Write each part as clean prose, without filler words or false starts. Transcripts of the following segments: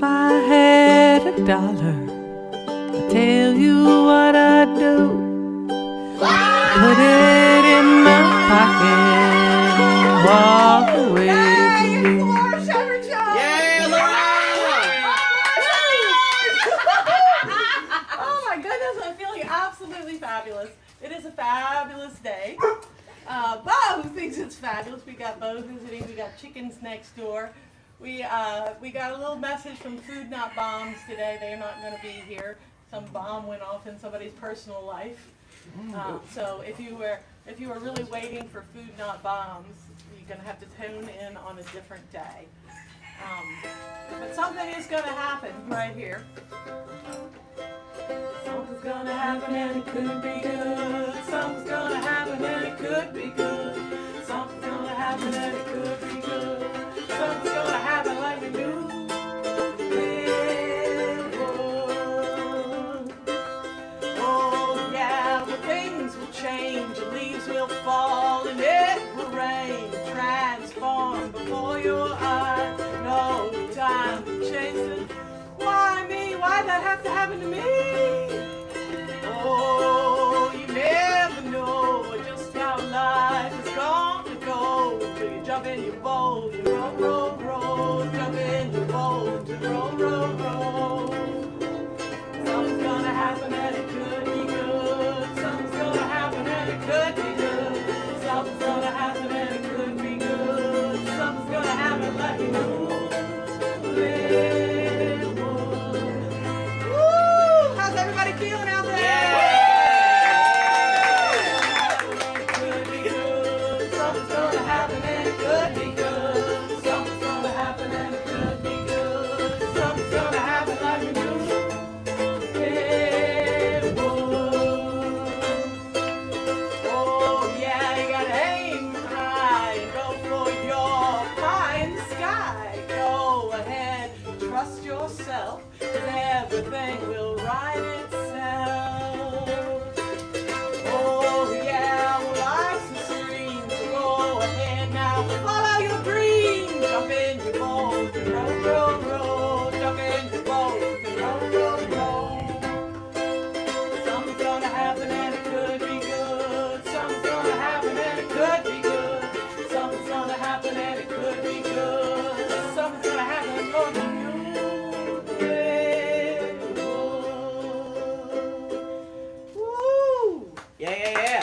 I had $1, I tell you what I'd do. Put it in my pocket and walk away from you. Yeah, Oh my goodness, I'm feeling absolutely fabulous. It is a fabulous day. Bo thinks it's fabulous. We got Bo visiting. We got chickens next door. We got a little message from Food Not Bombs today. They're not going to be here. Some bomb went off in somebody's personal life. So if you were really waiting for Food Not Bombs, you're going to have to tune in on a different day. But something is going to happen right here. Something's going to happen and it could be good. Something's going to happen and it could be good. Something's going to happen and it could be good. Something's going to happen like we knew it would. Oh yeah, well things will change and leaves will fall and it will rain, transform before your eyes. No time to chase it. Why me? Why'd that have to happen to me? Oh, you never know just how life is gonna go till you jump in your boat and roll, roll, roll. Jump in your boat and roll, roll, roll. Something's gonna happen and it could be good. Something's gonna happen and it could be good. Something's gonna happen and it could be good. Something's gonna happen like you knew it would. Woo! How's everybody feeling out there? It could be good. Something's gonna happen and it could be good. Something's gonna happen and it could be good. Something's gonna happen like you knew it would. Oh yeah, you gotta aim high and go for your pie in the sky. Go ahead, trust yourself, 'cause everything will right itself. Oh yeah, well life's a stream, so go ahead now, follow your dream. Jump in your boat and roll, roll, roll. Jump in your boat and roll, roll, roll. Something's gonna happen and it could be good. Something's gonna happen and it could be good. Something's gonna happen and it could be good. Something's gonna happen Lord, you it would. Woo! yeah.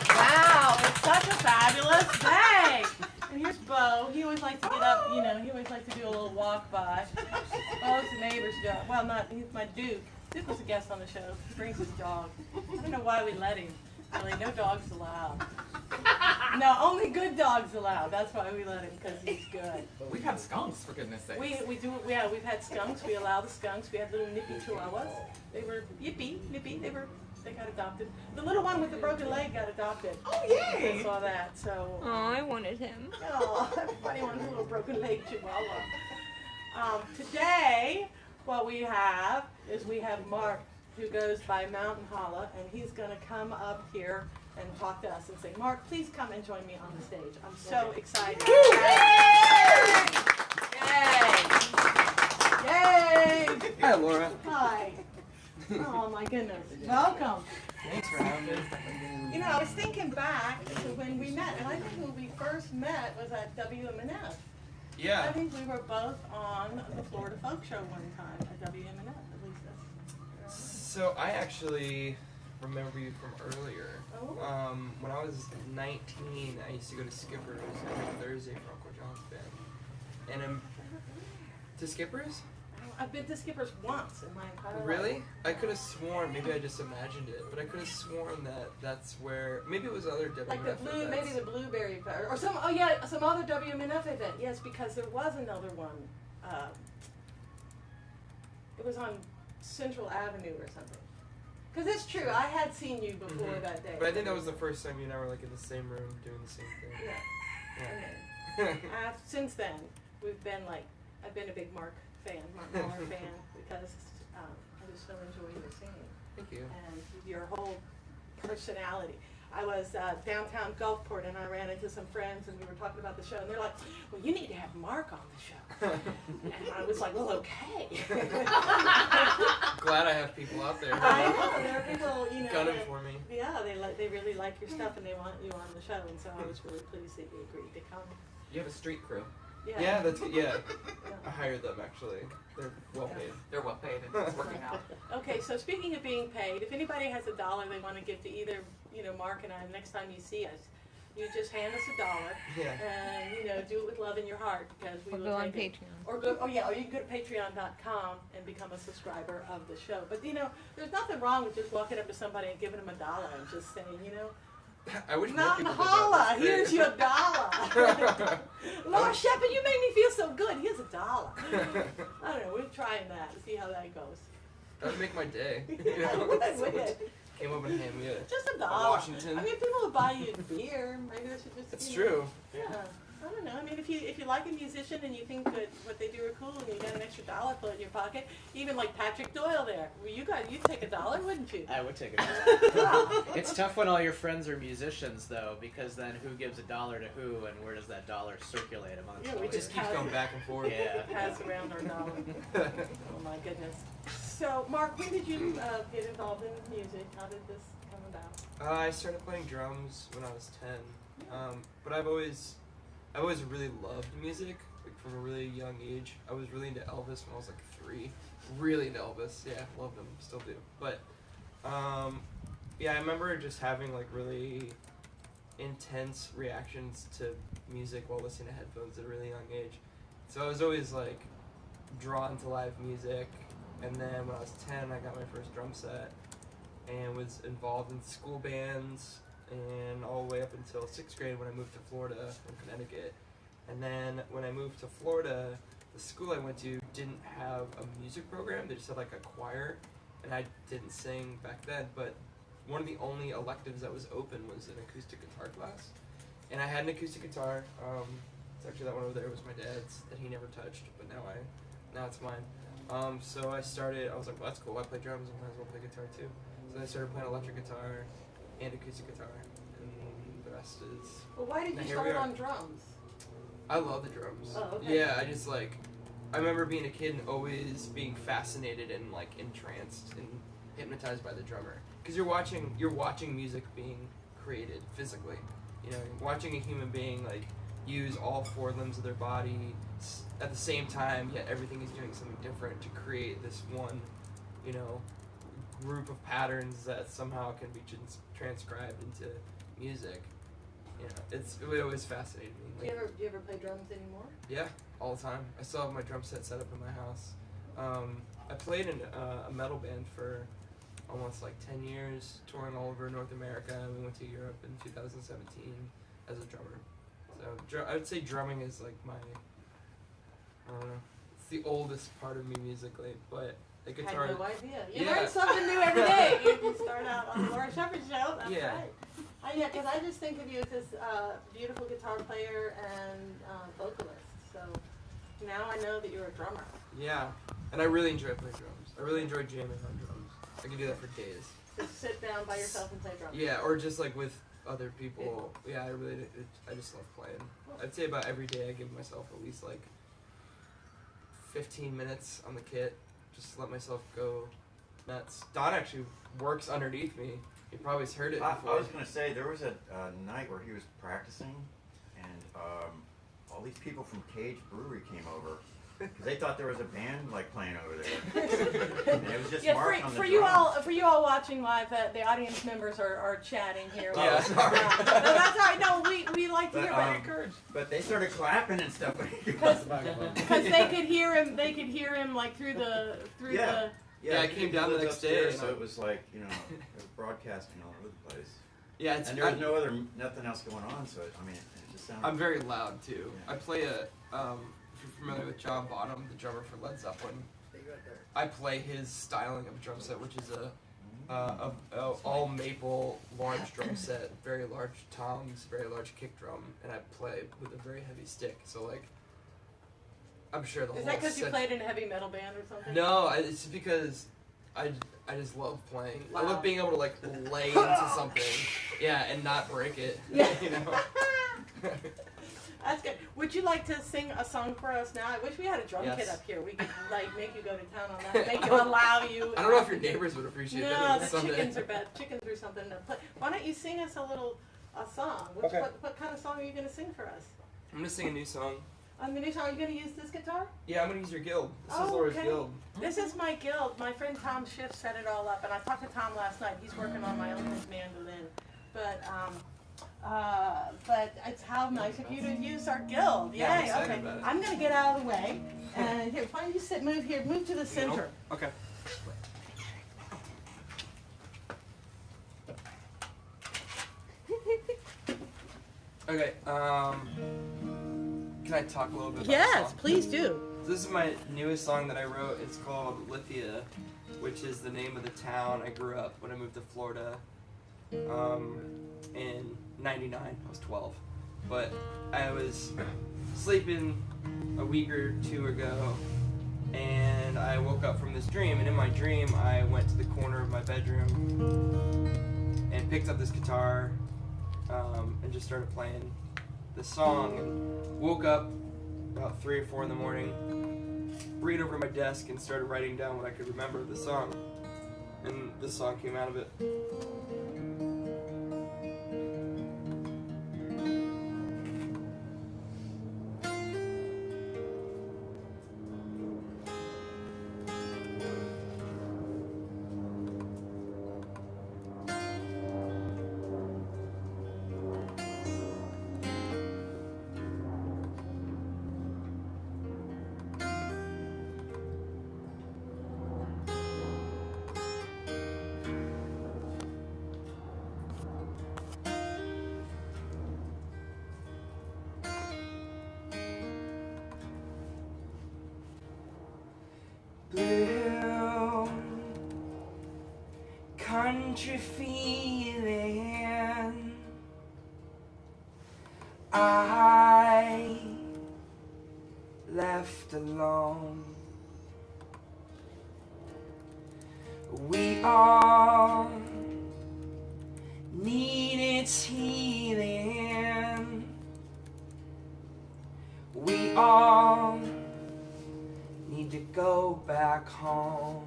Wow, it's such a fabulous day. And here's Bo. He always likes to get up, he always likes to do a little walk by. Bo's the neighbor's dog. Well, he's my Duke. Duke was a guest on the show. He brings his dog. I don't know why we let him. Really, no dogs allowed. No, only good dogs allowed. That's why we let him, because he's good. We've had skunks, for goodness sakes. We've had skunks. We allow the skunks. We had little nippy chihuahuas. They were nippy. They got adopted. The little one with the broken leg got adopted. Oh, yay! I saw that. So. Oh, I wanted him. Oh, everybody wants a little broken leg chihuahua. Today, what we have is Mark, who goes by Mountain Holla, and he's going to come up here and talk to us and say, Mark, please come and join me on the stage. I'm so excited. Yay! Yay! Hi, Laura. Hi. Oh my goodness. Welcome. Thanks for having me. I was thinking back to when we met, and I think when we first met was at WMNF. I Yeah. think we were both on the Florida Folk Show one time at WMNF, at least that's. So I actually remember you from earlier. Oh. When I was 19, I used to go to Skipper's every Thursday for Uncle John's band. And to Skipper's? I've been to Skipper's once in my entire life. Really? I could have sworn, maybe I just imagined it, but I could have sworn that that's where, maybe it was other WMNF Like the blue, events. maybe the Blueberry Fest, or some other WMNF event. Yes, because there was another one. It was on Central Avenue or something. Because it's true, I had seen you before that day. But I think that was the first time you and I were like in the same room doing the same thing. Yeah. And then, since then, I've been a big Mark Muller fan, because I just so enjoy your singing. Thank you. And your whole personality. I was downtown Gulfport, and I ran into some friends, and we were talking about the show, and they're like, well, you need to have Mark on the show. And I was like, well, okay. Glad I have people out there I know, there are people, you know. gunning that- for me. Yeah, they really like your stuff, and they want you on the show, and so I was really pleased that you agreed to come. You have a street crew. Yeah, that's yeah. Yeah. I hired them actually. They're well paid. They're well paid and it's working out. Okay, so speaking of being paid, if anybody has $1 they want to give to either, you know, Mark and I, next time you see us, you just hand us $1 Yeah. and, you know, do it with love in your heart because we Or will go on take it. Patreon. Or go, or you can go to patreon.com and become a subscriber of the show. But, you know, there's nothing wrong with just walking up to somebody and giving them $1 and just saying, you know, I wish more not people did holla, that. That's here's great. your $1. Lord Shepherd, you make me feel so good. Here's $1. I don't know. We're trying that. See how that goes. That'd make my day. You Yeah, know? it would, Someone wouldn't it? came up and handed me a Just $1. Washington. I mean, people will buy you beer. Maybe they should just. It's you know, true. Yeah. I don't know. I mean, if you like a musician and you think that what they do are cool and you got an extra $1 put in your pocket, even like Patrick Doyle there, well, you'd take $1, wouldn't you? I would take it. It's tough when all your friends are musicians, though, because then who gives $1 to who, and where does that dollar circulate amongst Yeah, all we It just of keeps Have- going back and forth. Yeah. Pass around our dollar. Oh my goodness. So, Mark, when did you get involved in music? How did this come about? I started playing drums when I was 10, but I've always really loved music, like from a really young age. I was really into Elvis when I was like 3. Really into Elvis, yeah, loved him, still do. But yeah, I remember just having like really intense reactions to music while listening to headphones at a really young age. So I was always like drawn to live music, and then when I was 10, I got my first drum set and was involved in school bands and all the way up until 6th grade when I moved to Florida from Connecticut. And then when I moved to Florida, the school I went to didn't have a music program. They just had like a choir, and I didn't sing back then, but one of the only electives that was open was an acoustic guitar class. And I had an acoustic guitar. It's actually that one over there was my dad's that he never touched, but now it's mine. So I was like, well, that's cool. I play drums, I might as well play guitar too. So I started playing electric guitar and acoustic guitar, and the rest is. Well, why did Now you here start we are. on drums? I love the drums. Oh, okay. Yeah, I remember being a kid and always being fascinated and like entranced and hypnotized by the drummer, because you're watching music being created physically. You know, you're watching a human being like use all 4 limbs of their body at the same time, yet everything is doing something different to create this one, you know, group of patterns that somehow can be transcribed into music. You know, it always fascinated me. Do you ever play drums anymore? Yeah, all the time. I still have my drum set set up in my house. I played in a metal band for almost like 10 years, touring all over North America. We went to Europe in 2017 as a drummer. So I would say drumming is like I don't know, it's the oldest part of me musically, but the guitar. I had no idea. You Yeah. learn something new every day. You start out on the Laura Shepherd Show. That's Yeah. right. Yeah, because I just think of you as this beautiful guitar player and vocalist. So now I know that you're a drummer. Yeah, and I really enjoy playing drums. I really enjoy jamming on drums. I can do that for days. Just sit down by yourself and play drums. Yeah, or just like with other people. Yeah, I just love playing. I'd say about every day I give myself at least like 15 minutes on the kit, just to let myself go nuts. Don actually works underneath me. You probably has heard it I before. was going to say, there was a night where he was practicing, and all these people from Cage Brewery came over, because they thought there was a band like playing over there. And it was just Yeah, Mark on the for drums. you all watching live, the audience members are chatting here. Oh, Yeah. sorry. No, that's all right. No, we like to But, hear about your courage. But they started clapping and stuff. Because they could hear him. They could hear him like through the Yeah. Yeah, I came down the he next lived day upstairs, and so I- it was like, it was broadcasting all over the place. Yeah, it's And there was nothing else going on, so I mean, it just sounded. I'm very loud too. Yeah. I play if you're familiar with John Bonham, the drummer for Led Zeppelin. I play his styling of a drum set, which is a all maple large drum set, very large toms, very large kick drum, and I play with a very heavy stick. So like, I'm sure the Is whole that because you set- played in a heavy metal band or something? No, it's because I just love playing. I Wow. love being able to like lay into something, yeah, and not break it. Yeah. You know. That's good. Would you like to sing a song for us now? I wish we had a drum Yes. kit up here. We could like make you go to town on that. Make you allow you. I don't know if your neighbors would appreciate No, that. the Someday. chickens are bad. Chickens are something to play. Why don't you sing us a song? Okay. What kind of song are you going to sing for us? I'm gonna sing a new song. On the new song, are you going to use this guitar? Yeah, I'm gonna use your guild. This Oh, is Laura's okay. guild. This is my guild. My friend Tom Schiff set it all up, and I talked to Tom last night. He's working on my uncle's mandolin, but it's how nice of you to use our guild. Yeah, I'm Yay! excited Okay, about it. I'm gonna get out of the way, and here, why don't you sit? Move here. Move to the center. Okay. Okay. Can I talk a little bit about the Yes, song? please do. This is my newest song that I wrote. It's called Lithia, which is the name of the town I grew up when I moved to Florida in '99. I was 12. But I was sleeping a week or two ago, and I woke up from this dream. And in my dream, I went to the corner of my bedroom and picked up this guitar and just started playing the song. And woke up about 3 or 4 in the morning, read over my desk and started writing down what I could remember of the song. And this song came out of it. Blue country feeling, I left alone. We all need its healing. We all need to go back home.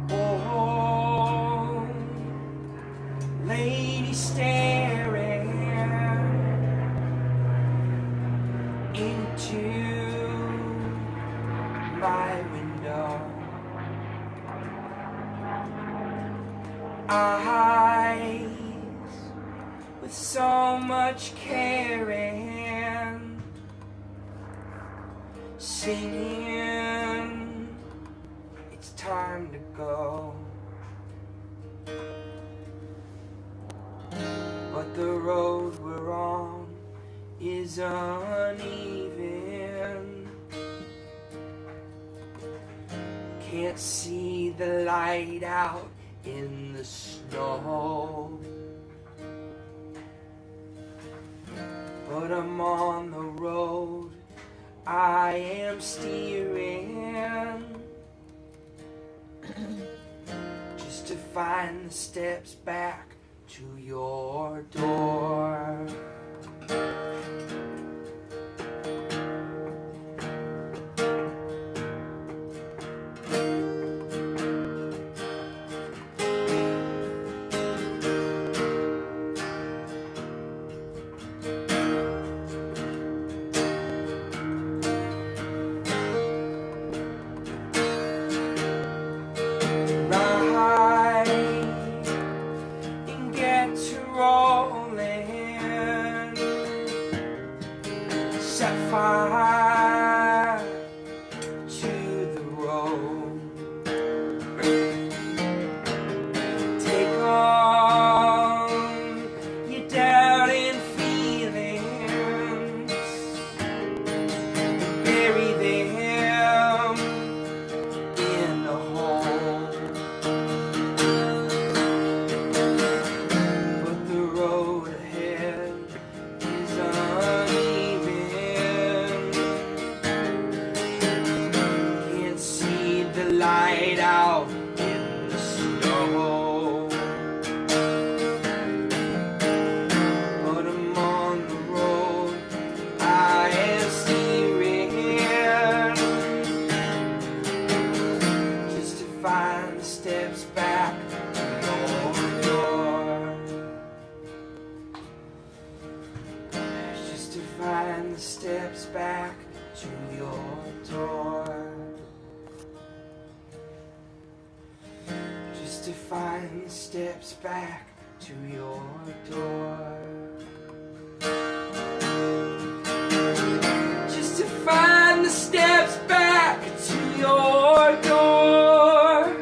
Oh, lady staring into my window. Eyes with so much caring, singing, it's time to go. But the road we're on is uneven. Can't see the light out in the snow. But I'm on the road, I am steering, just to find the steps back to your door. Right and get to rolling. steps back to your door. Just to find the steps back to your door.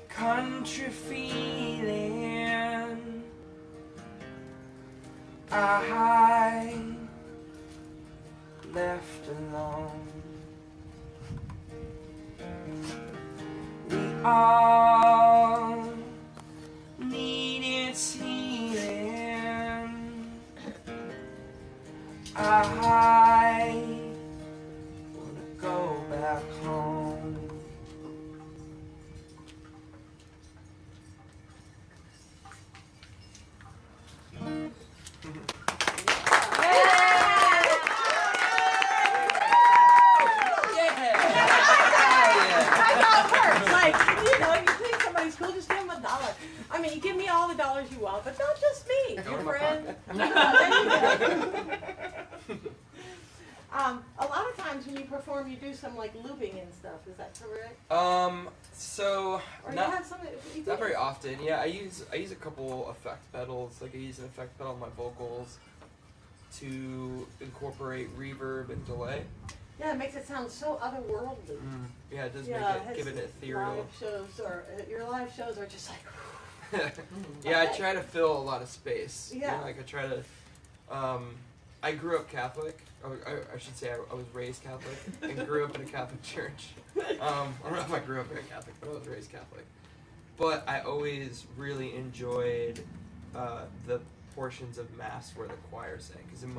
Country feeling, I left alone. We all need its healing. I wanna go back home. Like, you know, you think somebody's cool, just give them $1. I mean, you give me all the dollars you want, but not just me, your friend. A lot of times when you perform, you do some like looping and stuff. Is that correct? So Or you not have some. You not do- very often. Yeah, I use a couple effect pedals. Like I use an effect pedal on my vocals to incorporate reverb and delay. Yeah, it makes it sound so otherworldly. Yeah, it does Yeah, make it give it ethereal. Live shows or your live shows are just like. Yeah, I try to fill a lot of space. You know, Yeah. like I try to. I grew up Catholic. I should say I was raised Catholic and grew up in a Catholic church. I don't know if I grew up very Catholic, but I was raised Catholic. But I always really enjoyed the portions of Mass where the choir sang, because in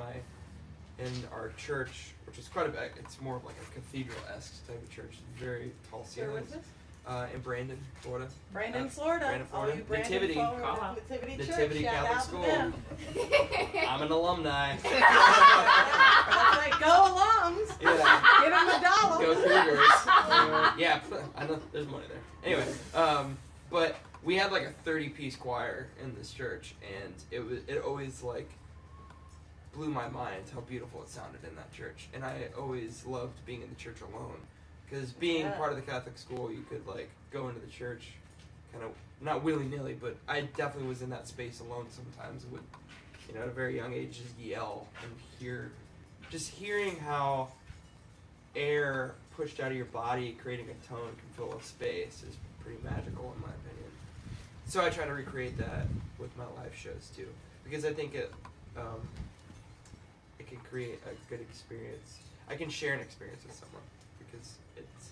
our church, which is quite a bit, it's more of like a cathedral-esque type of church, very tall Where was ceilings. this? In Brandon, Florida. Brandon, Florida. Brandon, Florida. All you Brandon Nativity. followers Call of out. Nativity Church. Nativity Shout Catholic out School. To them. I'm an alumni. That's right. Go alums. Yeah. Give them $1. Go Cougars. Yeah, I know there's money there. Anyway, but we had like a 30-piece choir in this church, and it always like blew my mind how beautiful it sounded in that church. And I always loved being in the church alone, because being Yeah. part of the Catholic school, you could like go into the church kind of not willy-nilly, but I definitely was in that space alone sometimes, and would, you know, at a very young age just yell and hearing how air pushed out of your body creating a tone can fill a space is pretty magical in my opinion. So I try to recreate that with my live shows too, because I think it can create a good experience. I can share an experience with someone because it's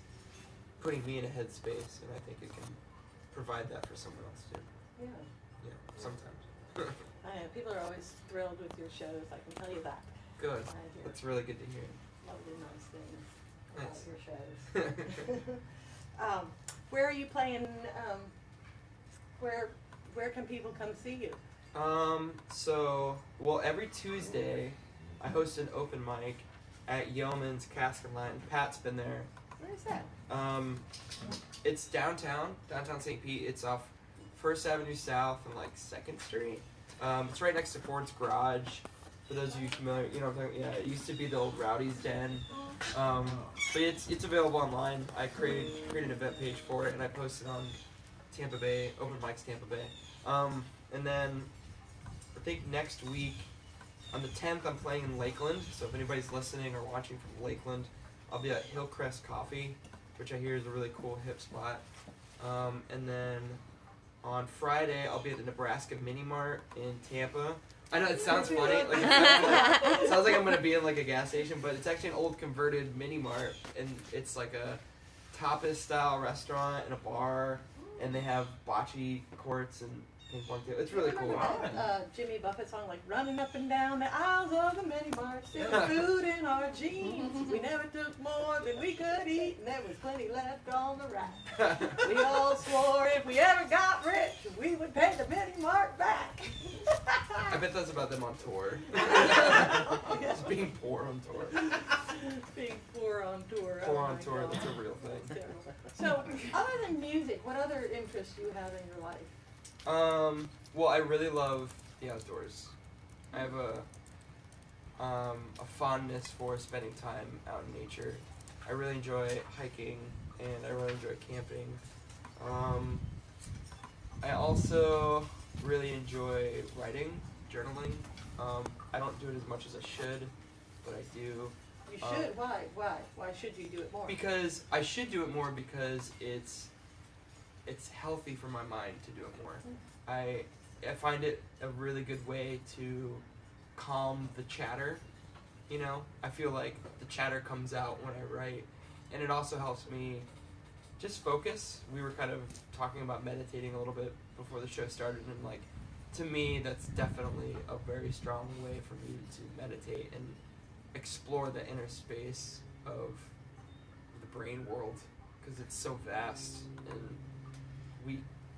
putting me in a headspace, and I think it can provide that for someone else too. Yeah. Yeah, sometimes. I know. People are always thrilled with your shows. I can tell you that. Good. I hear That's really good to hear. lovely, nice things about Nice. your shows. Where are you playing? Where can people come see you? Every Tuesday, I host an open mic at Yeoman's Cask and Line. Pat's been there. Where is that? It's downtown St. Pete. It's off First Avenue South and like 2nd Street. It's right next to Ford's Garage. For those of you familiar, you know what I'm talking about. Yeah, it used to be the old Rowdy's Den. But it's available online. I created an event page for it, and I posted on Tampa Bay, Open Mics Tampa Bay. And then I think next week, on the 10th, I'm playing in Lakeland. So if anybody's listening or watching from Lakeland, I'll be at Hillcrest Coffee, which I hear is a really cool hip spot. And then on Friday, I'll be at the Nebraska Mini Mart in Tampa. I know it sounds funny. Like, it sounds like I'm gonna be in like a gas station, but it's actually an old converted mini mart, and it's like a tapas style restaurant and a bar, and they have bocce courts and ping pong table. It's really cool. Remember that Jimmy Buffett song, like running up and down the aisles of the mini mart, sticking food in our jeans. We never took more than we could eat, and there was plenty left on the rack. We all swore if we ever got rich, we would pay the mini mart back. I bet that's about them on tour. Just being poor on tour. Being poor on tour. Poor oh on my tour, God. that's a real thing. That's terrible. So, other than music, what other interests do you have in your life? Well, I really love the outdoors. I have a fondness for spending time out in nature. I really enjoy hiking, and I really enjoy camping. I also really enjoy writing, journaling. I don't do it as much as I should, but I do. You should. Why? Why should you do it more? Because I should do it more because it's healthy for my mind to do it more. I find it a really good way to calm the chatter. You know, I feel like the chatter comes out when I write, and it also helps me just focus. We were kind of talking about meditating a little bit before the show started, and like, to me, that's definitely a very strong way for me to meditate and explore the inner space of the brain world, because it's so vast, and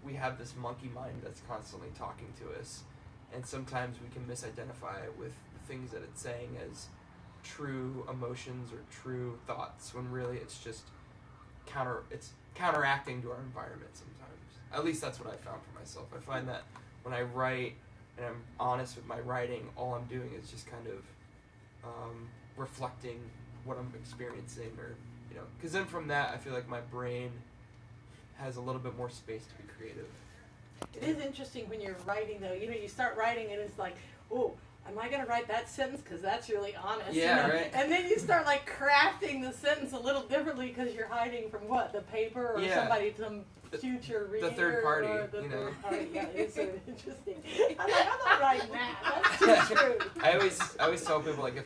we have this monkey mind that's constantly talking to us, and sometimes we can misidentify with the things that it's saying as true emotions or true thoughts, when really it's just counteracting to our environment sometimes. At least that's what I found for myself. I find that when I write and I'm honest with my writing, all I'm doing is just kind of reflecting what I'm experiencing, or because then from that I feel like my brain has a little bit more space to be creative. It is interesting when you're writing, though. You start writing and it's like, oh, am I going to write that sentence because that's really honest? Yeah, right. And then you start like crafting the sentence a little differently because you're hiding from what, the paper or somebody, some future reader, the third party, or the you third know. party. Yeah, it's so interesting. I'm like, I'm not writing that. That's too true. I always tell people, like,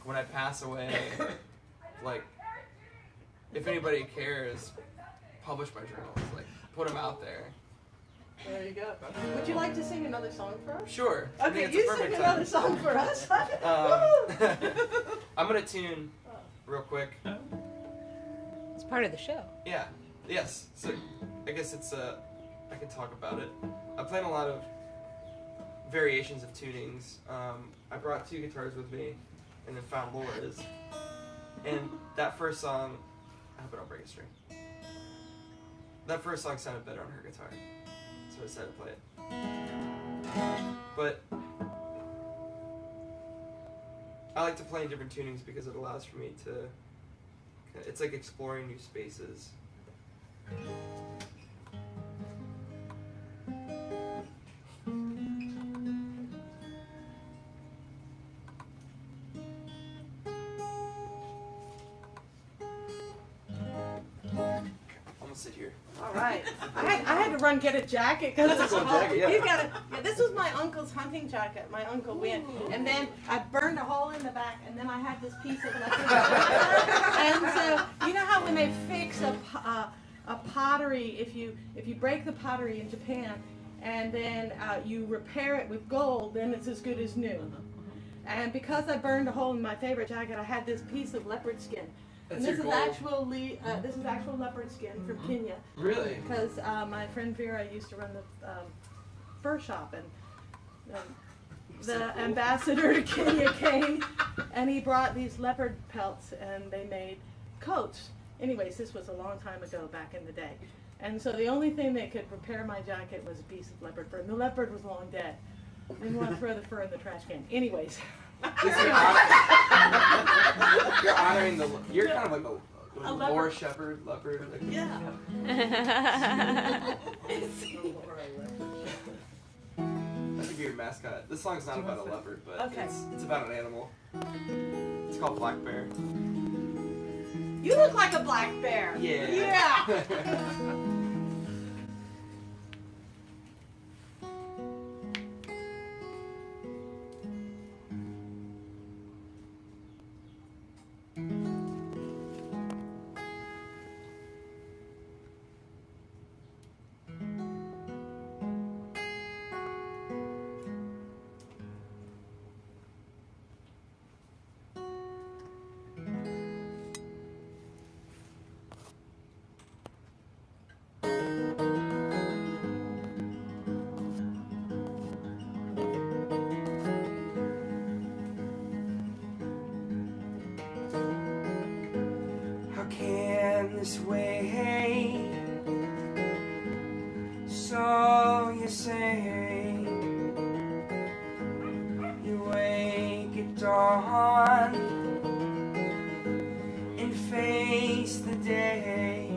when I pass away, like, if anybody cares, publish my journals, like, put them out there. There you go. Would you like to sing another song for us? Sure. I Okay, think it's you a sing perfect another time. song for us. Woo! I'm gonna tune real quick. It's part of the show. Yeah. Yes. So I guess it's I can talk about it. I'm playing a lot of variations of tunings. I brought 2 guitars with me, and then found Laura's. And that first song, I hope I don't break a string. That first song sounded better on her guitar, so I decided to play it. But I like to play in different tunings because it allows for me to. It's like exploring new spaces. I'm gonna sit here. All right. I had to run get a jacket because it's That's a cool jacket, yeah. You gotta. Yeah, this was my uncle's hunting jacket. My uncle Win, and then I burned a hole in the back, and then I had this piece of leopard. And so you know how when they fix a pottery, if you break the pottery in Japan, and then you repair it with gold, then it's as good as new. And because I burned a hole in my favorite jacket, I had this piece of leopard skin. That's And this your is gold. this is actual leopard skin from Kenya. Really? Because my friend Vera used to run the fur shop, and the So cool. ambassador to Kenya came, and he brought these leopard pelts, and they made coats. Anyways, this was a long time ago, back in the day. And so the only thing that could repair my jacket was a piece of leopard fur. And the leopard was long dead. Didn't want to throw the fur in the trash can. Anyways. You're honoring the. You're kind of like a leopard. Laura Shepherd leopard. Like, Yeah. That could be your mascot. This song's not about a leopard, but Okay. it's about an animal. It's called Black Bear. You look like a black bear. Yeah. Yeah. this way. So you say you wake at dawn and face the day.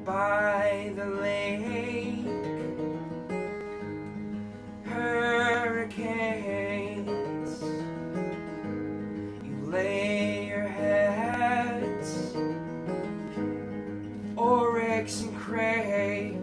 By the lake, hurricanes, you lay your heads, oryx and crake.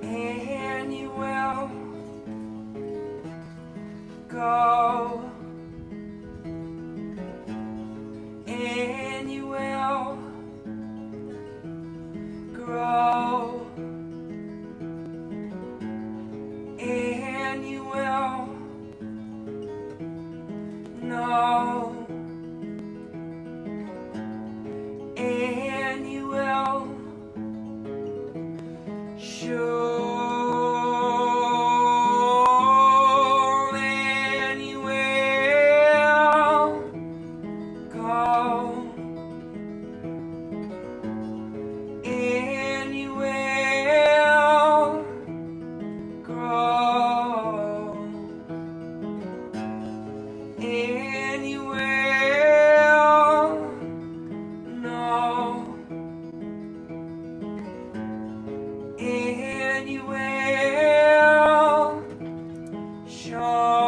And you will go, and you will grow, and you will know, and you will show. And you will know, and you will show.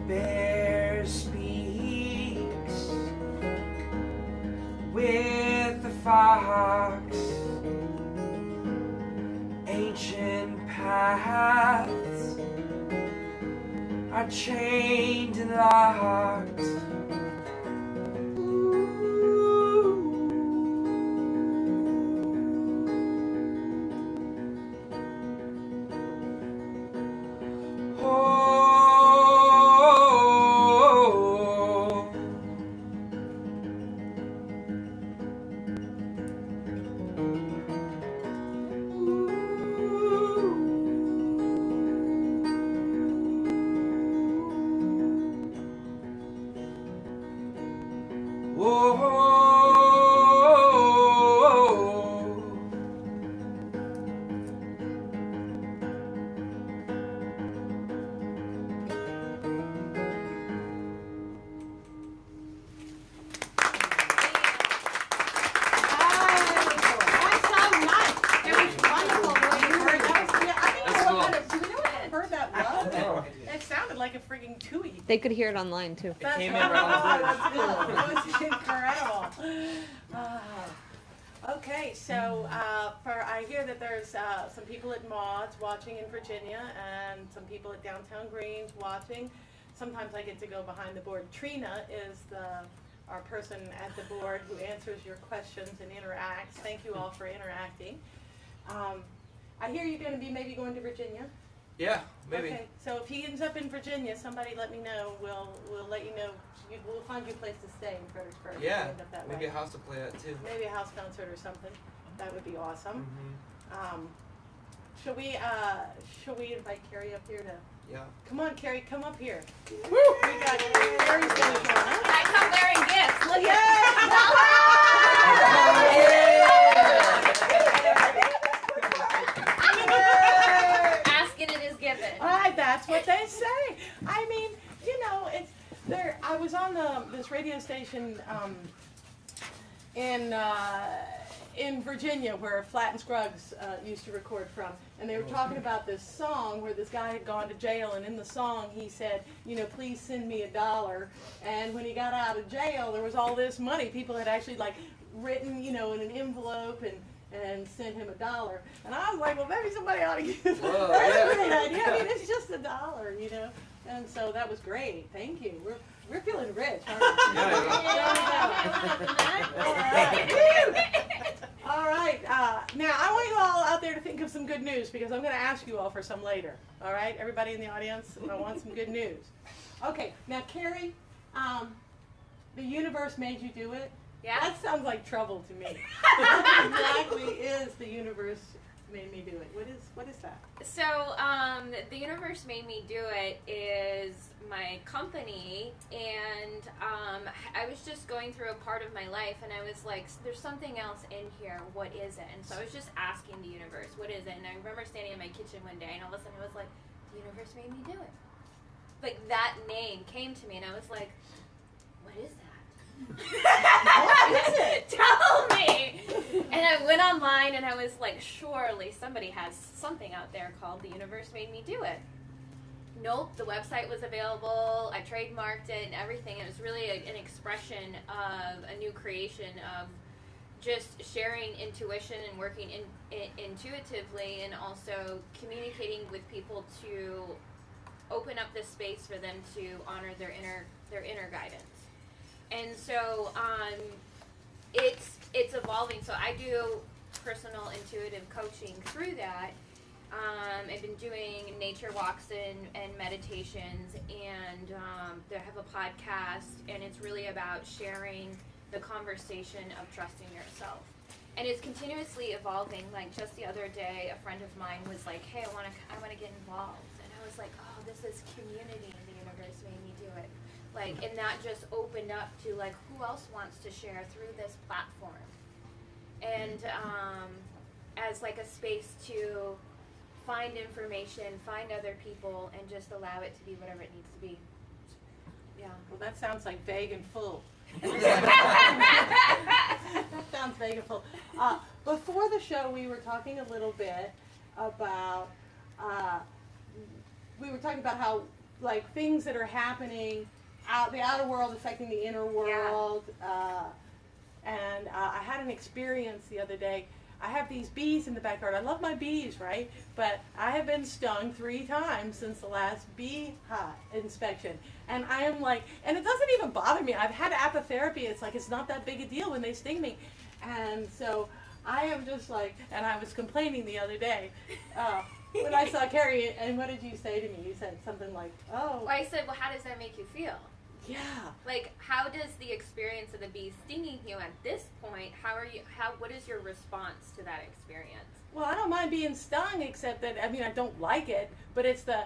Bear speaks with the fox. Ancient paths are chained and locked. Ooh. They could hear it online too. It came in right on the bridge. That's cool. It was incredible. Okay, so I hear that there's some people at Maud's watching in Virginia and some people at Downtown Greens watching. Sometimes I get to go behind the board. Trina is our person at the board who answers your questions and interacts. Thank you all for interacting. I hear you're going to be maybe going to Virginia. Yeah, maybe. Okay, so if he ends up in Virginia, somebody let me know. We'll let you know. We'll find you a place to stay in Fredericksburg. if you Yeah, end up that maybe way. a house to play at too. Maybe a house concert or something. That would be awesome. Mm-hmm. Shall we invite Carrie up here to? Yeah. Come on, Carrie, come up here. We got Carrie's gonna join us. I come bearing gifts. Look Ask and it is given. That's what they say. I mean, you know, it's there. I was on this radio station in Virginia where Flatt and Scruggs used to record from, and they were talking about this song where this guy had gone to jail, and in the song he said, you know, please send me $1. And when he got out of jail, there was all this money. People had actually like written, you know, in an envelope and sent him $1. And I was like, well, maybe somebody ought to give Whoa, that's yeah. a good idea. I mean, it's just $1, you know. And so that was great. Thank you. We're feeling rich, aren't we? All right. Now, I want you all out there to think of some good news because I'm going to ask you all for some later. All right? Everybody in the audience, I want some good news. Okay. Now, Carrie, the universe made you do it. Yeah. That sounds like trouble to me. What exactly is the universe made me do it? What is that? So, the universe made me do it is my company, and I was just going through a part of my life, and I was like, there's something else in here. What is it? And so I was just asking the universe, what is it? And I remember standing in my kitchen one day, and all of a sudden I was like, the universe made me do it. Like that name came to me, and I was like, what is that? What is it? Tell me. And I went online and I was like, surely somebody has something out there called The Universe Made Me Do It. Nope, the website was available. I trademarked it and everything. It was really an expression of a new creation of just sharing intuition and working intuitively, and also communicating with people to open up this space for them to honor their inner guidance. And so it's evolving. So I do personal intuitive coaching through that. I've been doing nature walks and meditations, and I have a podcast, and it's really about sharing the conversation of trusting yourself. And it's continuously evolving. Like just the other day, a friend of mine was like, hey, I want to get involved. And I was like, oh, this is community. The universe made me do it. Like, and that just opened up to like, who else wants to share through this platform? And as like a space to find information, find other people, and just allow it to be whatever it needs to be. Yeah. Well, that sounds like vague and full. That sounds vague and full. Before the show, we were talking a little bit about, how like things that are happening the outer world affecting the inner world. And I had an experience the other day. I have these bees in the backyard. I love my bees, right? But I have been stung 3 times since the last bee inspection. And I am like, and it doesn't even bother me. I've had apitherapy. It's like, it's not that big a deal when they sting me. And so I am just like, and I was complaining the other day when I saw Carrie, and what did you say to me? You said something like, oh. Well, I said, well, how does that make you feel? Yeah. Like, how does the experience of the bee stinging you at this point, what is your response to that experience? Well, I don't mind being stung, except that, I mean, I don't like it, but it's the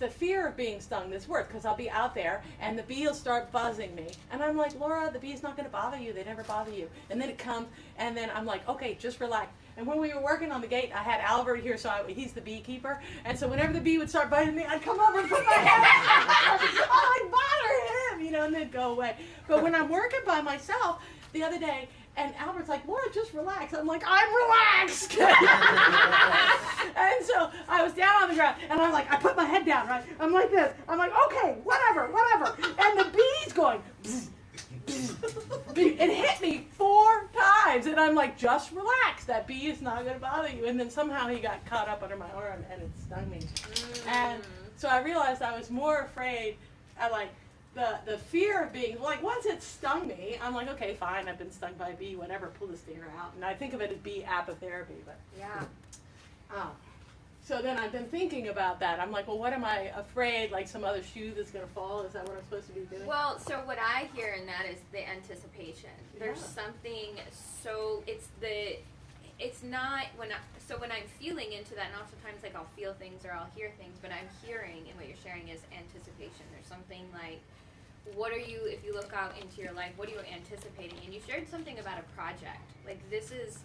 fear of being stung that's worse, because I'll be out there, and the bee will start buzzing me, and I'm like, Laura, the bee's not going to bother you, they never bother you, and then it comes, and then I'm like, okay, just relax. And when we were working on the gate, I had Albert here, so he's the beekeeper, and so whenever the bee would start biting me, I'd come over and put my hand I'd like bother him, you know, and they'd go away. But when I'm working by myself, the other day, and Albert's like, Laura, just relax. I'm like, I'm relaxed. And so I was down on the ground, And I'm like, I put my head down, right? I'm like this. I'm like, okay, whatever. And the bee's going, bzz, bzz. It hit me 4 times. And I'm like, just relax. That bee is not going to bother you. And then somehow he got caught up under my arm and it stung me. And so I realized I was more afraid, the fear of being, like, once it stung me, I'm like, okay, fine, I've been stung by a bee, whatever, pull the stinger out. And I think of it as bee apitherapy, but. Yeah. So then I've been thinking about that. I'm like, well, what am I afraid, like some other shoe that's going to fall? Is that what I'm supposed to be doing? Well, so what I hear in that is the anticipation. There's something so it's not when I'm feeling into that, and oftentimes like I'll feel things or I'll hear things, but I'm hearing, and what you're sharing is anticipation. There's something like, what are you, if you look out into your life, what are you anticipating? And you shared something about a project. Like, this is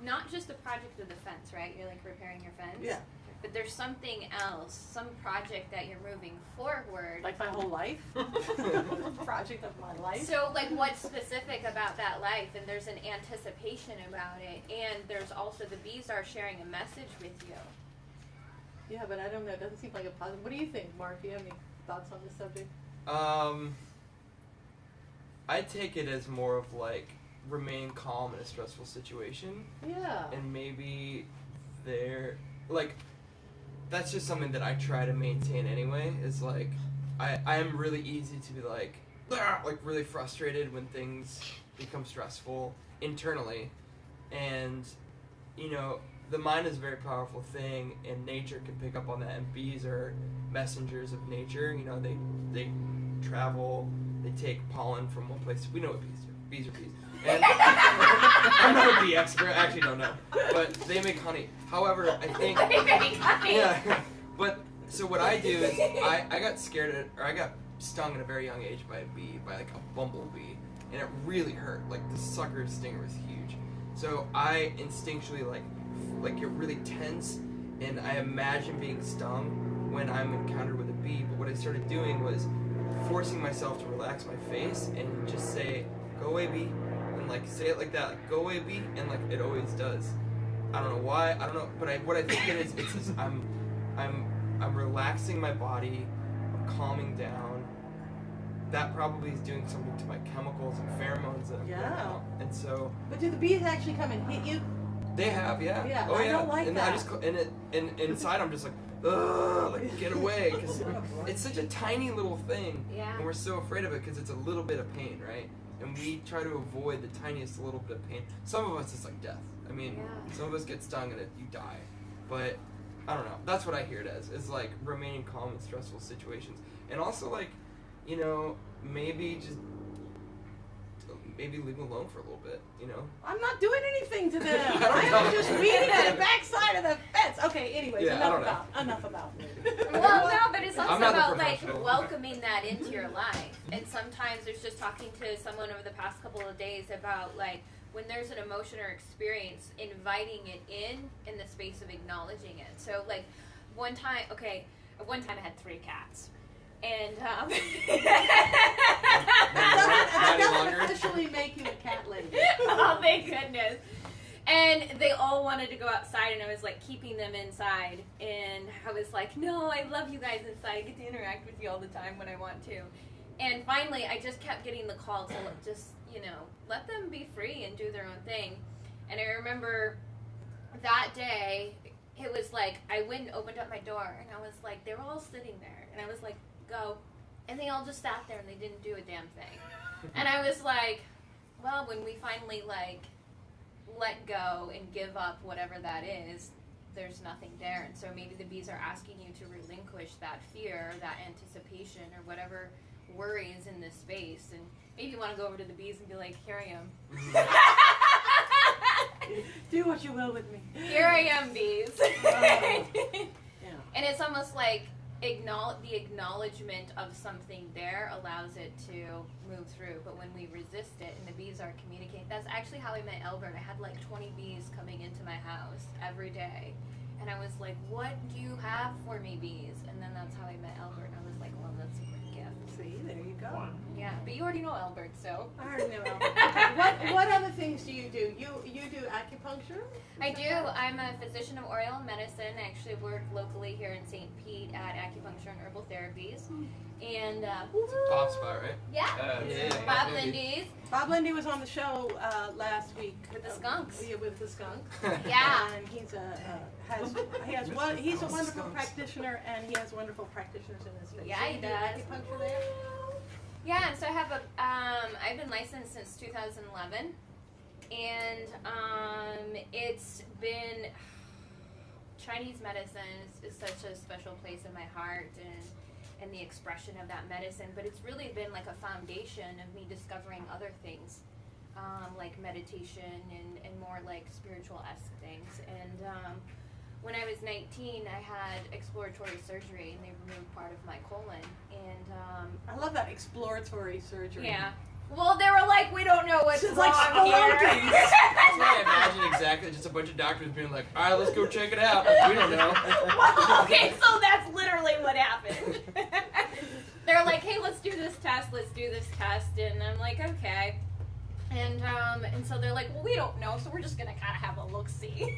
not just a project of the fence, right? You're like repairing your fence. Yeah. But there's something else, some project that you're moving forward. Like my whole life? Project of my life? So, like, what's specific about that life? And there's an anticipation about it. And there's also, the bees are sharing a message with you. Yeah, but I don't know. It doesn't seem like a positive. What do you think, Mark? Do you have any thoughts on this subject? I take it as more of like remain calm in a stressful situation. Yeah. And maybe like, that's just something that I try to maintain anyway, is like, I am really easy to be like really frustrated when things become stressful internally. And, you know, the mind is a very powerful thing, and nature can pick up on that, and bees are messengers of nature. You know, they travel, they take pollen from one place. We know what bees do. Bees are bees. And I'm not a bee expert, I actually don't know. But they make honey. However, I think... They make honey! Yeah. But, so what I do is, I got I got stung at a very young age by a bee, by like a bumblebee. And it really hurt. Like, the sucker's stinger was huge. So I instinctually, like get really tense, and I imagine being stung when I'm encountered with a bee. But what I started doing was forcing myself to relax my face and just say, "Go away, bee," and like say it like that, like, "Go away, bee," and like it always does. I don't know why. I don't know, but what I think it is, it's just, I'm relaxing my body, I'm calming down. That probably is doing something to my chemicals and pheromones that I'm putting out. And so. But do the bees actually come and hit you? They have, yeah. Yeah, Oh, I yeah. don't like and that. I just and inside I'm just like, ugh, like get away, because it's such a tiny little thing, Yeah. and we're so afraid of it because it's a little bit of pain, right? And we try to avoid the tiniest little bit of pain. Some of us it's like death. I mean, Yeah. some of us get stung and you die, but I don't know. That's what I hear it as. Is like remaining calm in stressful situations, and also like, you know, maybe leave them alone for a little bit, you know? I'm not doing anything to them. I don't I'm know. just weeding to the backside of the fence. Okay, anyways, Yeah, I don't enough about me. Well, no, but it's also I'm not the about like professional. welcoming that into your life. And sometimes there's just talking to someone over the past couple of days about like when there's an emotion or experience, inviting it in the space of acknowledging it. So like one time I had 3 cats. And That Any doesn't longer? officially make you a cat lady. oh, thank goodness. And they all wanted to go outside, and I was like keeping them inside. And I was like, no, I love you guys inside. I get to interact with you all the time when I want to. And finally, I just kept getting the call to just, you know, let them be free and do their own thing. And I remember that day, it was like, I went and opened up my door, and I was like, they were all sitting there. And I was like, go. And they all just sat there, and they didn't do a damn thing. And I was like, well, when we finally, like, let go and give up whatever that is, there's nothing there. And so maybe the bees are asking you to relinquish that fear, that anticipation, or whatever worry is in this space. And maybe you want to go over to the bees and be like, here I am. Do what you will with me. Here I am, bees. Yeah. And it's almost like the acknowledgement of something there allows it to move through. But when we resist it and the bees are communicating, that's actually how I met Albert. I had like 20 bees coming into my house every day. And I was like, what do you have for me, bees? And then that's how I met Albert. And I was like, well, that's a great gift. See, there you go. One. Yeah, but you already know Albert, so. I already know. What other things do you do? You do acupuncture? I do. I'm a physician of Oriental medicine. I actually work locally here in St. Pete at Acupuncture and Herbal Therapies. And, Top spot, right? yeah, Yeah. Bob Lindy's Bob Lindy was on the show last week with the skunks. Yeah, with the skunk. Yeah. And he's a wonderful practitioner, and he has wonderful practitioners in his field. Yeah, So he you do does. acupuncture there? Yeah, so I have a, I've been licensed since 2011, and it's been, Chinese medicine is such a special place in my heart, and the expression of that medicine, but it's really been like a foundation of me discovering other things, like meditation and more like spiritual-esque things. And when I was 19, I had exploratory surgery, and they removed part of my colon. And I love that exploratory surgery. yeah, well, they were like, we don't know what's It's wrong like here. spelunking. That's what I imagine exactly. Just a bunch of doctors being like, all right, let's go check it out. We don't know. Well, okay, so that's literally what happened. They're like, hey, let's do this test, and I'm like, okay. And so they're like, well, we don't know, so we're just gonna kind of have a look-see.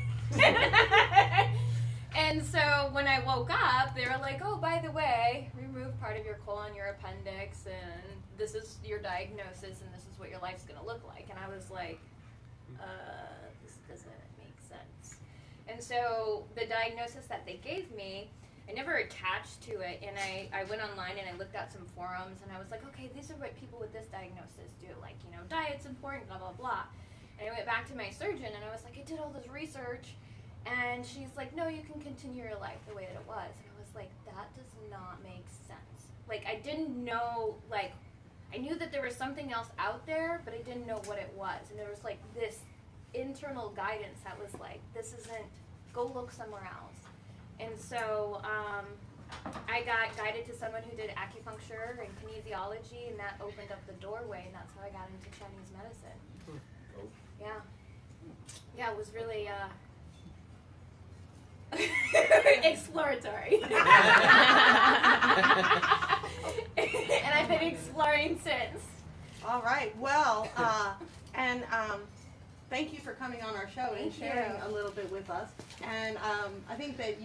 And so when I woke up, they were like, oh, by the way, remove part of your colon, your appendix, and this is your diagnosis, and this is what your life's gonna look like. And I was like, this doesn't make sense. And so the diagnosis that they gave me, I never attached to it, and I went online and I looked at some forums, and I was like, okay, these are what people with this diagnosis do, like, you know, diet's important, blah, blah, blah. And I went back to my surgeon, and I was like, I did all this research, and she's like, no, you can continue your life the way that it was. And I was like, that does not make sense. Like, I didn't know, like, I knew that there was something else out there, but I didn't know what it was. And there was, like, this internal guidance that was like, this isn't, go look somewhere else. And so I got guided to someone who did acupuncture and kinesiology, and that opened up the doorway, and that's how I got into Chinese medicine. Yeah. Yeah, it was really exploratory. And I've been exploring since. All right. Well, and thank you for coming on our show and Thank sharing you. a little bit with us. And I think that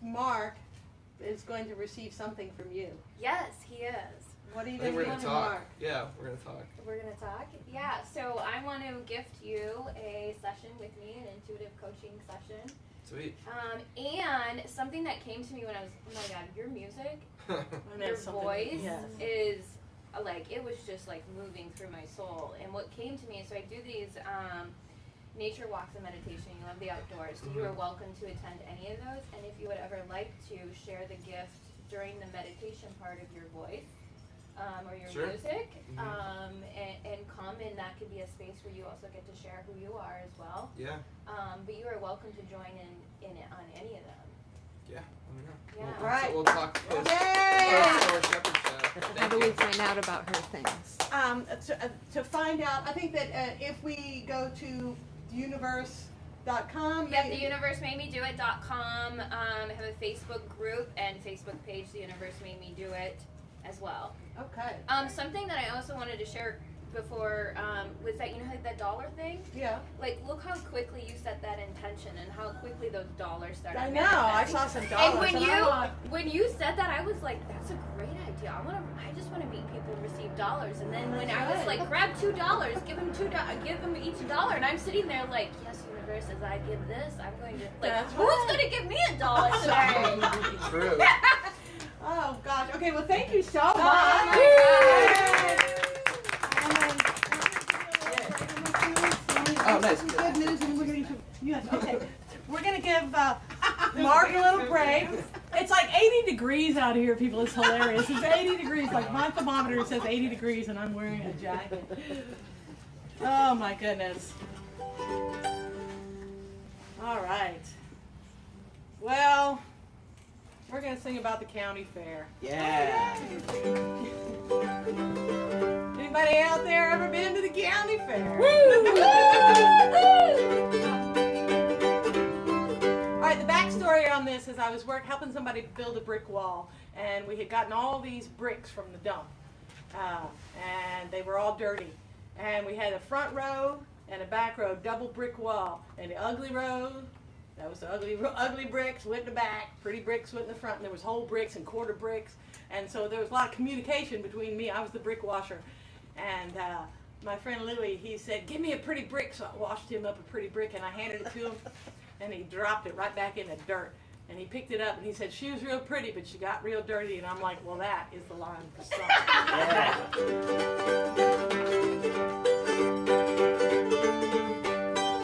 Mark is going to receive something from you. Yes, he is. What are you I think going we're to gonna give talk. Mark? Yeah, we're gonna talk. We're gonna talk? Yeah, so I want to gift you a session with me, an intuitive coaching session. Sweet. And something that came to me when I was, oh my god, your music, And your that's something- voice yes. is, like, it was just like moving through my soul. And what came to me, so I do these nature walks and meditation. You love the outdoors, so you are welcome to attend any of those. And if you would ever like to share the gift during the meditation part of your voice, or your Sure. music, and come, and that could be a space where you also get to share who you are as well. Yeah. But you are welcome to join in it on any of them. Yeah. Let me know. Yeah. We'll, Right. So we'll talk post Yay! Store Shepherd show. How Thank do you. we find out about her things? To find out, I think that if we go to universe.com, Yep, theuniversemademedouit.com. I have a Facebook group and Facebook page, The Universe Made Me Do It, as well. okay, Something that I also wanted to share before was that, you know, like that dollar thing? yeah, Like, look how quickly you set that intention and how quickly those dollars started I know. I manifesting. saw some And dollars. when you said that, I was like, that's a great idea. I just want to meet people and receive dollars. And then when I was That's like, right. grab $2, give them each $1, and I'm sitting there like, yes, universe, as I give this, I'm going to like, That's who's right. going to give me $1 today? True. Oh gosh. Okay. Well, thank you so much. my Oh, nice. Some good news, and we're gonna. Yes. Okay. We're gonna give Mark a little break. It's like 80 degrees out here, people. It's hilarious. It's 80 degrees. Like my thermometer says 80 degrees, and I'm wearing a jacket. Oh my goodness. All right. Well, we're gonna sing about the county fair. Yeah. Anybody out there ever been to the county fair? All right, the backstory on this is I was helping somebody build a brick wall, and we had gotten all these bricks from the dump, and they were all dirty. And we had a front row and a back row, double brick wall, and the ugly row, that was the ugly bricks, went in the back, pretty bricks went in the front, and there was whole bricks and quarter bricks, and so there was a lot of communication between me. I was the brick washer, and my friend Louie, he said, "Give me a pretty brick," so I washed him up a pretty brick, and I handed it to him, and he dropped it right back in the dirt. And he picked it up and he said, "She was real pretty, but she got real dirty." And I'm like, well, that is the line for song.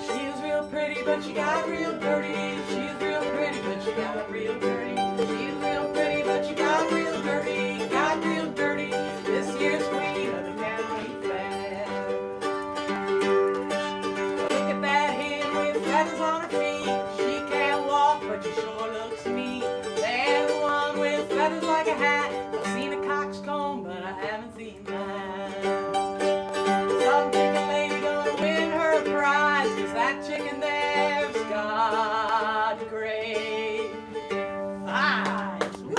She was real pretty, but she got real dirty. She was real pretty, but she got real dirty. She was real pretty, but she got real dirty. Got real dirty. This year's queen of the county fair. Look at that hen with feathers on her feet. She can't walk, but she sure looks neat. There's one with feathers like a hat. I've seen a coxcomb, but I haven't seen that. Some chicken lady gonna win her a prize, 'cause that chicken there's got great eyes. Woo!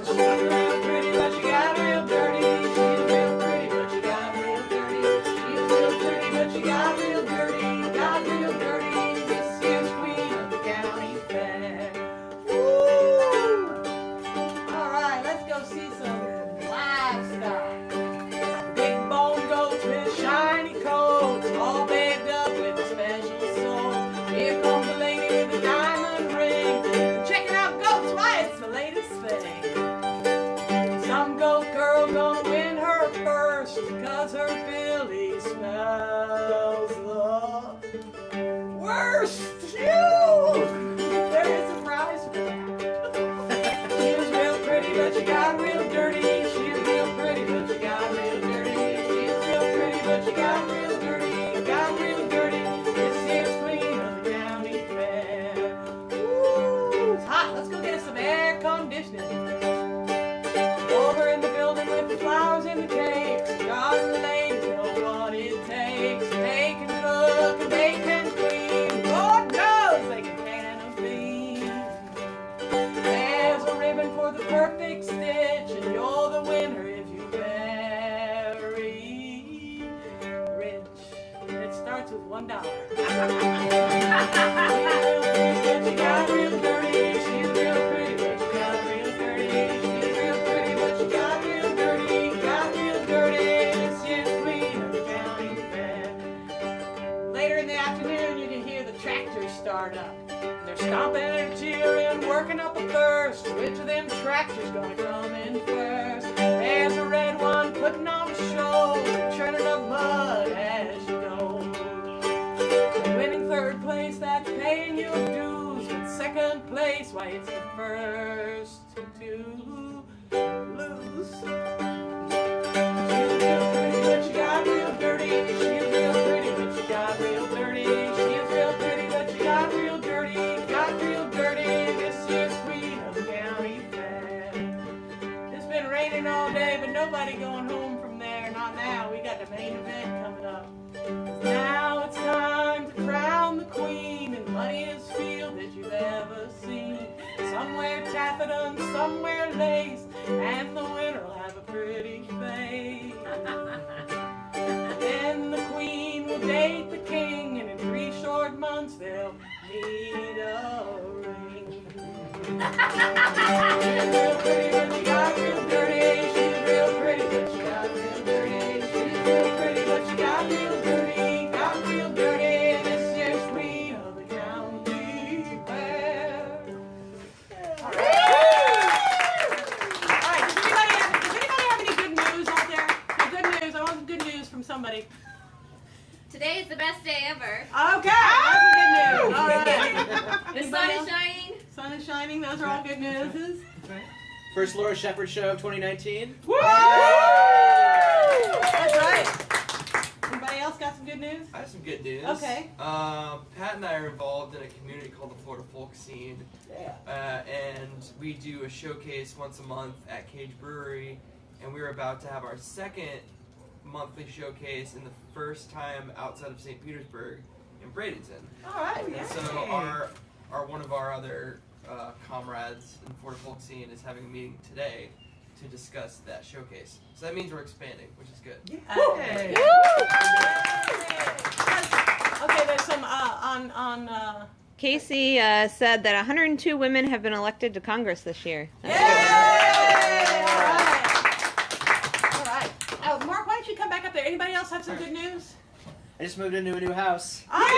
She's real pretty, but she got real dirty. She's real pretty, but she got real dirty. She's real pretty, but she got real dirty. Got real dirty. This year's queen of the county fair. Woo! All right, let's go see some livestock. Big bone goats with shiny coats, all bagged up with a special soul. Here comes the lady with a diamond ring. Checking out goats, why it's the latest thing. Some goat girl gonna win her first, 'cause her billy smells the worst. Phew! There is a prize for that. She was real pretty, but she got real dirty. She was real pretty, but she got real dirty. She was real pretty, but she got real dirty. Got real dirty. This year's queen of the county fair. Woo! It's hot. Let's go get us some air conditioning. Over in the building with the flowers and the cakes. Garden ladies know what it takes. They can cook and they can clean. Lord knows they can can a bean. There's a ribbon for the perfect stitch, and you're the winner if you very rich. It starts with $1. But she got real dirty. She's real pretty, but she got real dirty. She's real pretty, but she got real dirty. Got real dirty. This year's queen of the county fair. Later in the afternoon, you can hear the tractors start up. They're stomping and cheering, working up a thirst. Which of them tractors gonna come in first? There's a red one putting on a show, churning up mud as you go. Winning third place, that's paying your dues. But second place, why, it's the first to lose. She's real pretty, but she got real dirty. She's real pretty, but she got real dirty. She's real pretty, but she got real dirty. Got real dirty. This year's queen of the county fair. It's been raining all day, but nobody going home from there. Not now. We got the main event coming up. Now it's time to crown the queen in the muddiest field that you've ever seen. Somewhere taffeta and somewhere lace, and the winner will have a pretty face. Then the queen will date the king, and in 3 short months they'll need a ring. She's real pretty, but she got real dirty. She's real pretty, but she got real dirty. She's real pretty, but she got real dirty. Got real dirty. This year's queen of the county fair. All right. All right. Does anybody have any good news out there? Good news. I want some good news from somebody. Today is the best day ever. Okay. That's some good news. All right. The sun Anybody is else? shining. Sun is shining. Those are all good news. First Laura Shepherd show of 2019. Woo! That's right. Anybody else got some good news? I have some good news. Okay. Pat and I are involved in a community called the Florida Folk Scene. Yeah. And we do a showcase once a month at Cage Brewery. And we're about to have our second monthly showcase and the first time outside of St. Petersburg in Bradenton. All right. And so our one of our other comrades in Florida folk scene is having a meeting today to discuss that showcase. So that means we're expanding, which is good. Hey. Okay, there's some on. Casey said that 102 women have been elected to Congress this year. Yay! All right. All right. Oh, Mark, why don't you come back up there? Anybody else have some good news? I just moved into a new house. Oh!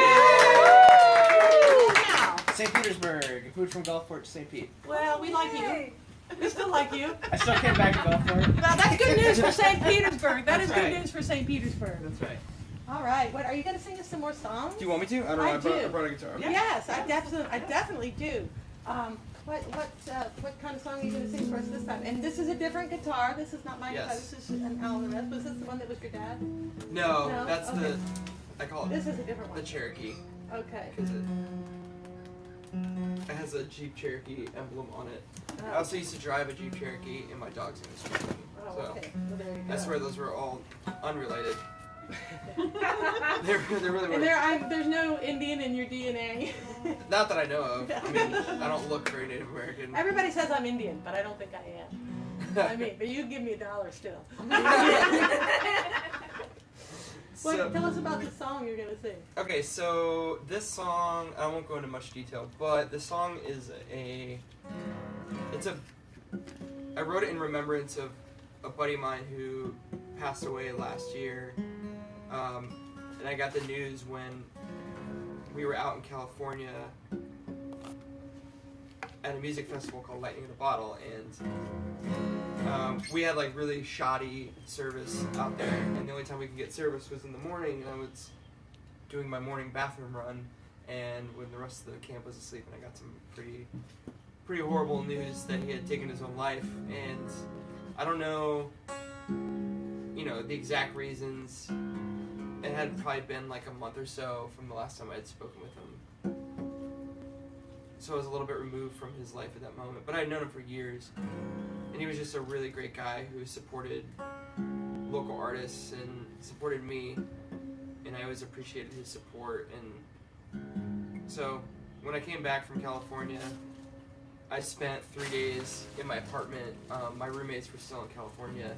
Now. St. Petersburg. Moved from Gulfport to St. Pete. Well, we like you. We still like you. I still came back to Gulfport. Well, that's good news for St. Petersburg. That is That's good right. news for St. Petersburg. That's right. All right. What are you going to sing us some more songs? Do you want me to? I don't know. I I brought do. a guitar. Yes, I definitely do. What kind of song are you going to sing for us this time? And this is a different guitar. This is not my guitar. Yes. This is an Alan Rest. Was this the one that was your dad? No, No? that's Okay. I call it This is a different one. the Cherokee. Okay. Because it has a Jeep Cherokee emblem on it. I Oh, also used to drive a Jeep Cherokee, and my dog's name is Cherokee. oh, So okay. Well, there you go. I swear those were all unrelated. They really were. And there's no Indian in your DNA. Not that I know of. I mean, I don't look very Native American. Everybody says I'm Indian, but I don't think I am. I mean, but you give me $1 still. Well, So- tell us about the song you're gonna sing. Okay, so this song, I won't go into much detail, but the song is I wrote it in remembrance of a buddy of mine who passed away last year. And I got the news when we were out in California at a music festival called Lightning in a Bottle, and we had like really shoddy service out there, and the only time we could get service was in the morning, and I was doing my morning bathroom run, and when the rest of the camp was asleep, and I got some pretty horrible news that he had taken his own life, and I don't know, the exact reasons. It had probably been like a month or so from the last time I had spoken with him. So I was a little bit removed from his life at that moment, but I had known him for years, and he was just a really great guy who supported local artists and supported me, and I always appreciated his support. And so when I came back from California, I spent 3 days in my apartment. My roommates were still in California,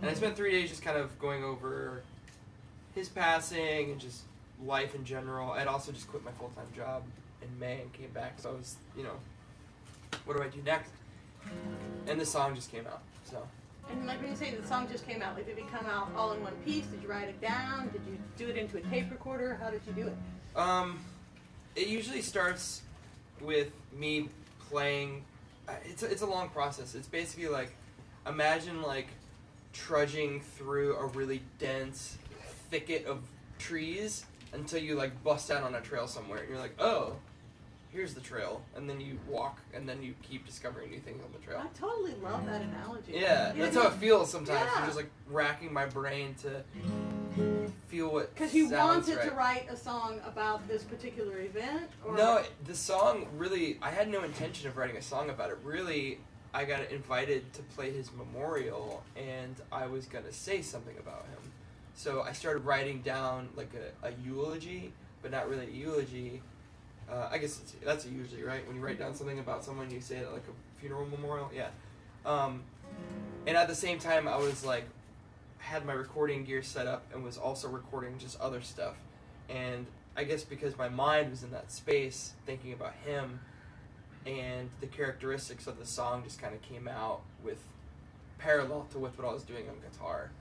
and I spent 3 days just kind of going over his passing and just life in general. I'd also just quit my full-time job in May and came back, so I was, what do I do next? And the song just came out, so. And like when you say the song just came out, like did it come out all in one piece? Did you write it down? Did you do it into a tape recorder? How did you do it? It usually starts with me playing. It's a long process. It's basically like, imagine like trudging through a really dense thicket of trees until you like bust out on a trail somewhere, and you're like, oh, here's the trail, and then you walk, and then you keep discovering new things on the trail. I totally love that analogy. Yeah, that's how it feels sometimes. Yeah. You're just like racking my brain to feel what Because you sounds wanted right. to write a song about this particular event? Or? No, the song really, I had no intention of writing a song about it. Really, I got invited to play his memorial, and I was going to say something about him. So I started writing down like a eulogy, but not really a eulogy. I guess that's a eulogy, right? When you write down something about someone, you say it like a funeral memorial. Yeah. And at the same time, I was like, had my recording gear set up and was also recording just other stuff. And I guess because my mind was in that space thinking about him, and the characteristics of the song just kind of came out with parallel to with what I was doing on guitar.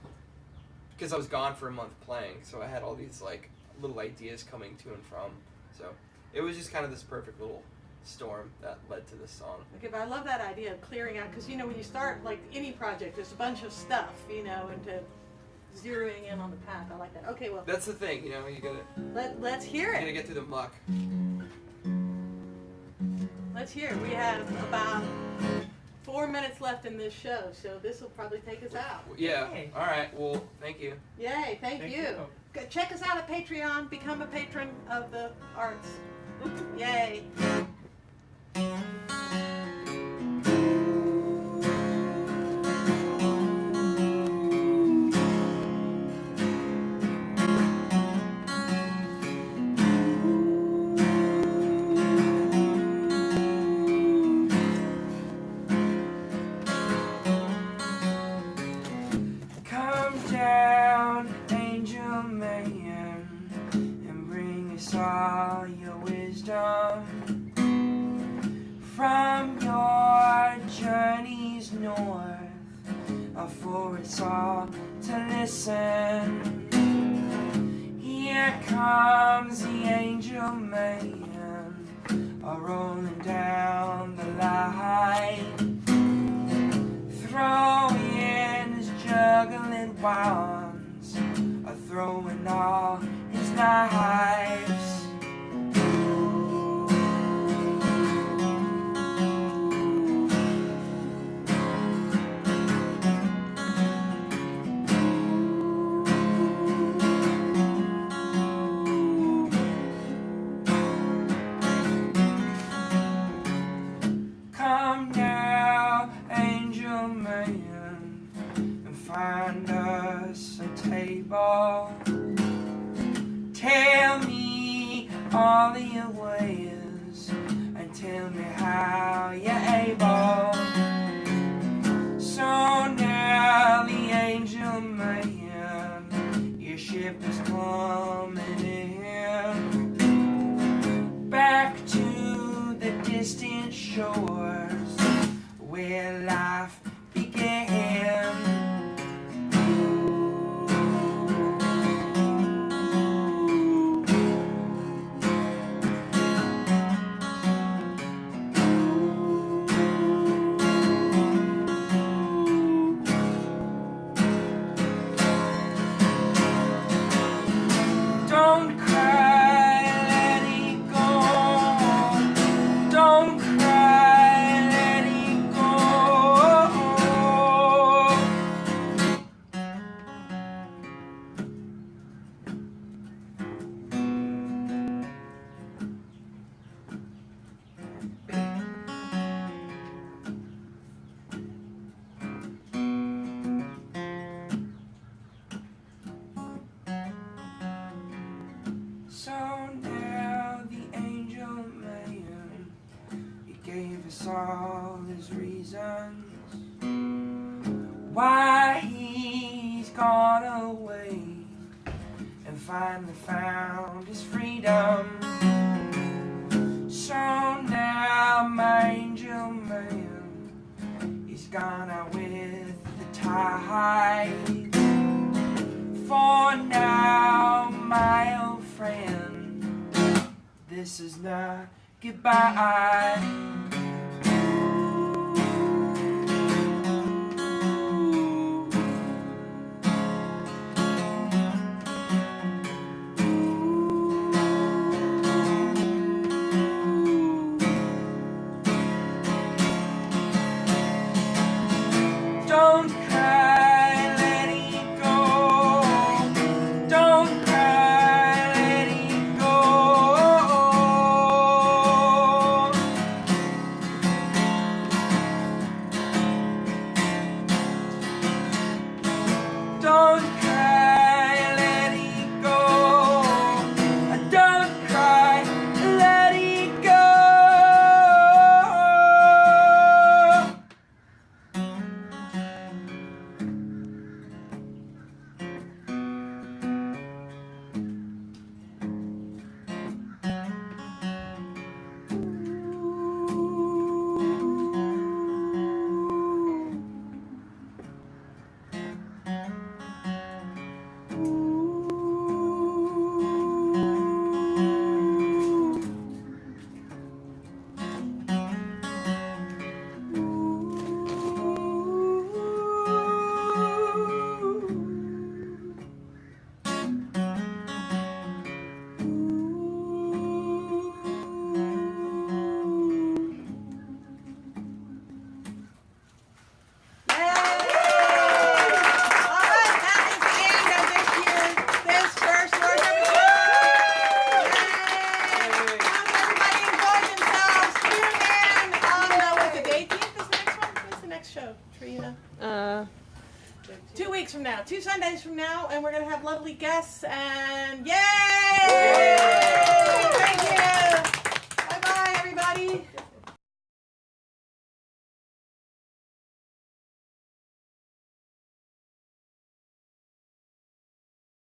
Because I was gone for a month playing, so I had all these like little ideas coming to and from. So it was just kind of this perfect little storm that led to this song. Okay, but I love that idea of clearing out, because when you start like any project, there's a bunch of stuff, and to zeroing in on the path. I like that. Okay, well, That's the thing, you let's hear gotta it. get through the muck. Let's hear it. We have about 4 minutes left in this show, so this will probably take us out. Yeah. All right. Well, thank you. Yay, thank you. Go check us out at Patreon. Become a patron of the arts. Yay. all your wisdom from your journeys north, for us all to listen. Here comes the angel man, rolling down the line, throwing his juggling wands, throwing all his knives. Come now, angel man, and find us a table. Tell me all of your ways, and tell me how you're able. So now the angel man, your ship is coming in, back to the distant shores where life began. Don't cry, let it go. Don't cry, let it go. So now the angel man, he gave us all his reasons why he's gone away and finally found his freedom. So now my angel man, he's gone out with the tide. For now, my old friend, this is not goodbye. Don't cry, let it go. Don't cry, let it go. Don't cry, let it go. Don't cry, let it go. Trina? 2 2 weeks from now, 2 Sundays from now, and we're gonna have lovely guests and yay!